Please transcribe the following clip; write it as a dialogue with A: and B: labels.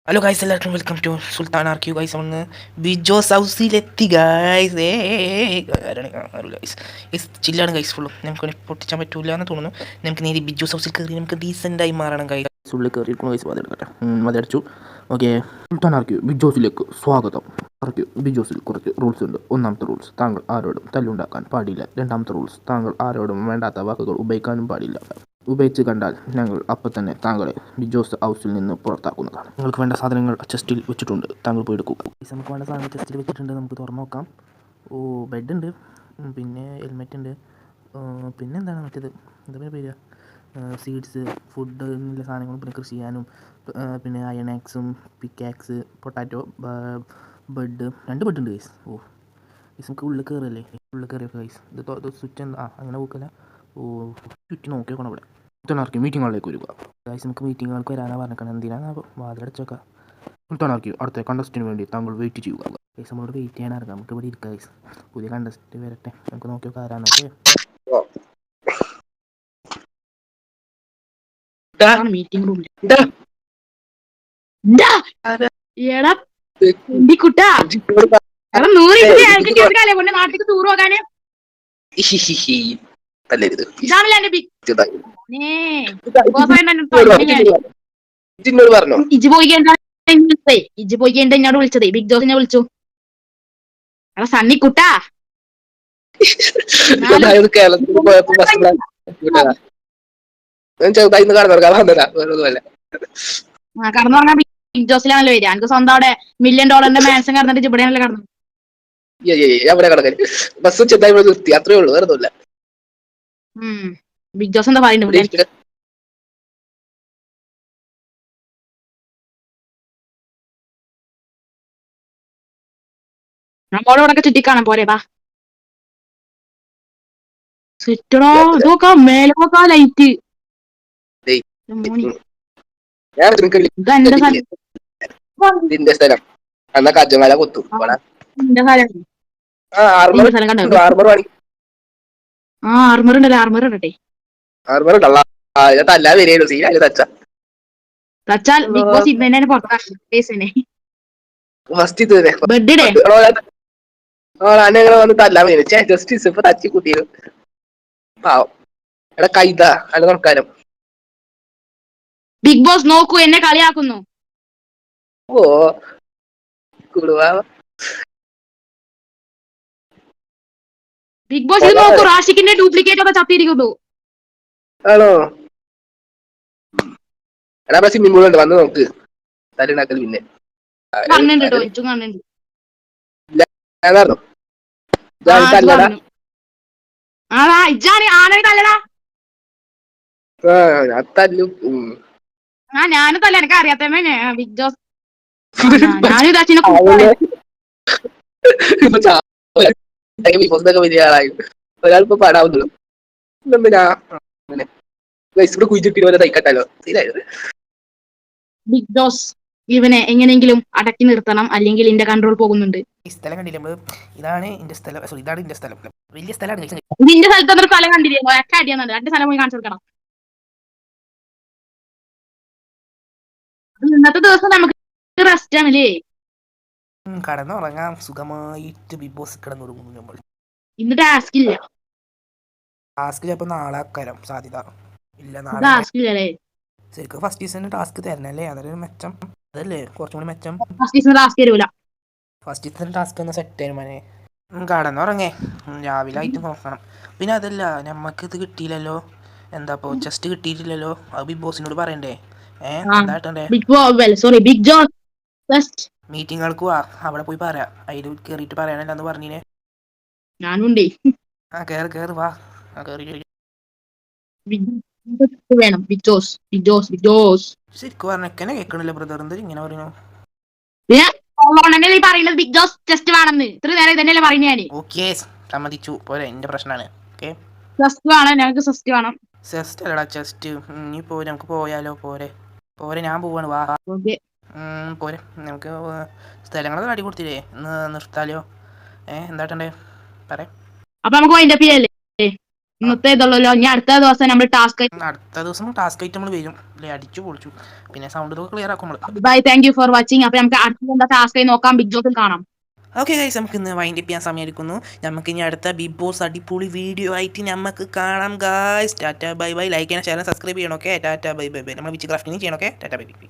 A: Hello guys, എല്ലാവർക്കും welcome to Sultan ആർക്യൂ guys. ഒന്ന് ബിജോസ് ഹൗസിലെത്തി guys. Guys ചില്ലാണ് guys ഫുള്ളും. നമുക്ക് പൊട്ടിച്ചാൻ പറ്റൂല എന്ന് തോന്നുന്നു. നമുക്ക് നേരെ ബിജോസ് ഹൗസിൽ കയറി നമുക്ക് ഡീസൻ്റായി മാറണം ഗൈസ്. ഉള്ളിൽ കയറിയിരിക്കുന്നു ഗൈസ്. മതിയെടുക്കട്ടെ, മതിയടിച്ചു. ഓക്കെ, സുൽത്താൻ ആർക്യൂ ബിജോസിലേക്ക് സ്വാഗതം. ആർക്യൂ ബിജോസിൽ കുറച്ച് റൂൾസ് ഉണ്ട്. ഒന്നാമത്തെ റൂൾസ്, താങ്കൾ ആരോടും തല്ലുണ്ടാക്കാൻ പാടില്ല. രണ്ടാമത്തെ റൂൾസ്, താങ്കൾ ആരോടും വേണ്ടാത്ത വാക്കുകൾ ഉപയോഗിക്കാനും പാടില്ല. ഉപയോഗിച്ച് കണ്ടാൽ ഞങ്ങൾ അപ്പം തന്നെ താങ്കളെ ബിജോസ് ഹൗസിൽ നിന്ന് പുറത്താക്കുന്നതാണ്. നിങ്ങൾക്ക് വേണ്ട സാധനങ്ങൾ ചെസ്റ്റിൽ വെച്ചിട്ടുണ്ട്, താങ്കൾ പോയി എടുക്കുക. നമുക്ക് വേണ്ട സാധനങ്ങൾ ചെസ്റ്റിൽ വെച്ചിട്ടുണ്ട്, നമുക്ക് തുറന്നു നോക്കാം. ഓ, ബെഡ് ഉണ്ട്, പിന്നെ ഹെൽമെറ്റ് ഉണ്ട്, പിന്നെ എന്താണ് മറ്റേത്, എന്താ പേര്, സീഡ്സ്, ഫുഡ് എന്നുള്ള സാധനങ്ങളും, പിന്നെ കൃഷി ചെയ്യാനും, പിന്നെ അയണാക്സും പിക്കാക്സ്, പൊട്ടാറ്റോ, ബെഡ്, 2 ബെഡ് ഉണ്ട് ഗൈസ്. ഓ ഗൈസ്, നമുക്ക് ഉള്ളിൽ കയറല്ലേ, ഉള്ളിൽ കയറിയൊക്കെ ഗൈസ്. ഇത് സ്വിച്ച് എന്താ അങ്ങനെ നോക്കില്ല. ഓ, ചുറ്റി നോക്കി നോക്കണം. ഇവിടെ സുൽത്താനാർക്യൂ മീറ്റിംഗ് ഹാളിലേക്ക് വരിക ഗൈസ്. നമുക്ക് മീറ്റിംഗ് ഹാൾക്ക് വരാനാണ് പറഞ്ഞേക്കണം. എന്തിനാണ് വാതിലടച്ചൊക്കെ. സുൽത്താനാർക്യൂ അടുത്ത കണ്ടസ്റ്റിന് വേണ്ടി താങ്കൾ വെയിറ്റ് ചെയ്യുക ഗൈസ്. നമ്മളോട് വെയിറ്റ് ചെയ്യാൻ ഇറങ്ങാം. നമുക്ക് ഇവിടെ ഇരിക്കാം ഗൈസ്. പുതിയ കണ്ടസ്റ്റ് വരട്ടെ, നമുക്ക് നോക്കി നോക്കാം ആരാന്നൊക്കെ.
B: മീറ്റിംഗ് റൂമിൽ നാട്ടിലേക്ക് ടൂർ പോകാന് ഇജ് പോയിക്കേണ്ട എന്നോട് വിളിച്ചതേ. ബിഗ് ജോസിനെ വിളിച്ചു. എടാ സണ്ണി കുട്ടാ,
C: കേരളത്തിൽ പോയപ്പോ
B: കടന്നുറങ്ങാൻ ബിഗ് ജോസിലാണല്ലോ വരിക. എനിക്ക് സ്വന്തം അവിടെ $1,000,000 മാൻഷൻ കടന്നിട്ട് ഇവിടെയാണല്ലോ കടന്നു.
C: അവിടെ കിടക്കാൻ ബസ് ചെറുതായി നിർത്തി, അത്രേ ഉള്ളൂ, വേറെ ഒന്നുമില്ല.
B: ബിഗ് ജോസ് എന്താ പറയുന്നത്? നമ്മളോടൊക്കെ ചുറ്റിക്കാണാൻ പോരെ, ബാ ചുറ്റണോ. ഇതൊക്കെ മേലെ നോക്കാ ലൈറ്റ്.
C: ഇതിന്റെ സ്ഥലം എന്നാ കജമല കൊത്തും.
B: ആർമർ ഉണ്ടല്ലോ, ആർമർ ഇടട്ടെ.
C: തല്ലാ വരികയുള്ളൂ, സീനാല്
B: തച്ചാൽ ബിഗ് ബോസ് ഇന്നെ പുറത്താക്കും.
C: ഫസ്റ്റ് അങ്ങനെ വന്ന് തല്ലാൻ വരും. ജസ്റ്റിസ് ഇപ്പൊ തച്ചി കുട്ടിയത് പാവം. എടാ കൈത അത് നമസ്കാരം.
B: ബിഗ് ബോസ് നോക്കൂ, എന്നെ കളിയാക്കുന്നു.
C: ഓ കുടുവാ
B: ബിഗ് ബോസ് ഇത് നോക്കൂ, റാഷിക്കിന്റെ ഡ്യൂപ്ലിക്കേറ്റ് ഒക്കെ ചത്തിരിക്കുന്നു.
C: ആണോ? എടാ സ്വിമ്മിംഗ് പൂൾ ഉണ്ട്, വന്ന് നോക്ക്. തല്ലുണ്ടാക്കൽ പിന്നെ
B: കണ്ണുണ്ട് കേട്ടോ, ഇച്ചും കണ്ണുണ്ട്. ഞാനും തല്ല, എനിക്ക് അറിയാത്ത ബിഗ് ജോസ്.
C: വലിയ ആളായി ഒരാളിപ്പോ പാടാവുന്നുള്ളൂ. കുഴിച്ചിട്ട് പോലെ തൈക്കട്ടാലോ.
B: ബിഗ് ജോസ് ഇവനെ എങ്ങനെയെങ്കിലും അടക്കി നിർത്തണം, അല്ലെങ്കിൽ എന്റെ കൺട്രോൾ പോകുന്നുണ്ട്.
A: ഈ സ്ഥലം കണ്ടില്ല നമ്മൾ? ഇതാണ് എന്റെ സ്ഥലം, സോറി ഇതാണ് എന്റെ സ്ഥലം. വലിയ സ്ഥലമാണ്.
B: നിന്റെ സ്ഥലത്തൊന്നും സ്ഥലം കണ്ടില്ലേ? ഒക്കെ അടിയാന്നുണ്ട്. 2 സ്ഥലം പോയി കാണിച്ചു കൊടുക്കണം. ഇന്നത്തെ ദിവസം നമുക്ക് റെസ്റ്റ് ആണല്ലേ.
A: കടന്നുറങ്ങാം സുഖമായിട്ട്. ബിഗ് ബോസ് കിടന്നുറങ്ങുന്നു നമ്മൾ.
B: ഇന്ന് ടാസ്ക് ഇല്ല.
A: ടാസ്ക് ചിലപ്പോൾ നാളെ ആക്കാനും സാധ്യത ഇല്ല. നാളെ
B: ടാസ്ക് ഇല്ലല്ലേ?
A: ശരിക്കും ഫസ്റ്റ് സീസണിന് ടാസ്ക് തരണല്ലേ, അതൊരു മെച്ചം. അതല്ലേ കുറച്ചും കൂടി മെച്ചം.
B: ഫസ്റ്റ് സീസൺ ടാസ്ക് തരൂല.
A: ഫസ്റ്റ് സീസൺ ടാസ്ക് ഒന്ന് സെറ്റ് ചെയ്യും മോനെ. കടന്നുറങ്ങേ, രാവിലെ ആയിട്ട് നോക്കണം. പിന്നെ അതല്ല, നമ്മക്ക് ഇത് കിട്ടിയില്ലല്ലോ. എന്താ ഇപ്പോൾ ചെസ്റ്റ് കിട്ടിയിട്ടില്ലല്ലോ, അത് ബിഗ് ബോസിനോട് പറയണ്ടേ?
B: ബിഗ് ജോസ്
A: മീറ്റിങ്ങൾക്ക് വാ, അവിടെ പോയി പറയാം. അതിൽ കയറിയിട്ട് പറയാനല്ലാന്ന് പറഞ്ഞിനെ.
B: ഞാനുണ്ടേ.
A: കേറ് വാ, കേറി.
B: വേണം big Jose, big Jose, big Jose.
A: ശരിക്കും പറഞ്ഞെന്നെ കേൾക്കണില്ല ബ്രദർ, എന്താ ഇങ്ങനെ പറയുന്നു?
B: പറയുന്നത് ബിഗ് ജോസ് ടെസ്റ്റ് വേണമെന്ന് ഇത്ര നേരം ഇതന്നെയല്ലേ പറയുന്നത് ഞാൻ.
A: ഓക്കെ, സമ്മതിച്ചു. പോരെ, എന്റെ പ്രശ്നമാണ്. ഓക്കെ,
B: ടെസ്റ്റ് വേണം, ഞങ്ങൾക്ക് ടെസ്റ്റ് വേണം.
A: ചെസ്റ്റ് അല്ലടാ, ചെസ്റ്റ്. ഇനി പോരെ, നമുക്ക് പോയാലോ? പോരെ, ഞാൻ പോവാണ്. വാ പോരെ, നമുക്ക് സ്ഥലങ്ങളൊക്കെ കാട്ടി കൊടുത്തില്ലേ, നിർത്താലോ? എന്താട്ടണ്ടേ പറയാം.
B: അപ്പൊ നമുക്ക് വൈൻഡ് അപ്പ് ചെയ്യല്ലേ? ഇന്നത്തെ ഇതുള്ളല്ലോ. ഇനി അടുത്ത ദിവസം നമ്മൾ ടാസ്ക്.
A: അടുത്ത ദിവസം ടാസ്ക് ആയിട്ട് നമ്മൾ വരും അല്ലേ, അടിച്ചു പൊളിച്ചു. പിന്നെ സൗണ്ട് ഇതൊക്കെ ക്ലിയർ ആക്കും നമ്മൾ.
B: Bye, thank you for watching. അപ്പൊ നമുക്ക് അടുത്ത ടാസ്ക് ആയി നോക്കാം. ബിഗ് ജോസിൽ കാണാം.
A: ഓക്കെ ഗൈസ്, നമുക്ക് ഇന്ന് വൈൻഡ് അപ്പ് ചെയ്യാൻ സമയം എടുക്കുന്നു. നമുക്ക് ഇനി അടുത്ത ബിഗ് ബോസ് അടിപൊളി വീഡിയോ ആയിട്ട് നമുക്ക് കാണാം guys. Tata bye bye. Like ചെയ്യണം, ഷെയർ സബ്സ്ക്രൈബ് ചെയ്യണം. Okay Tata bye bye bye. നമ്മൾ വിച്ച് ക്രാഫ്റ്റിംഗ് ചെയ്യണം. Okay Tata bye bye.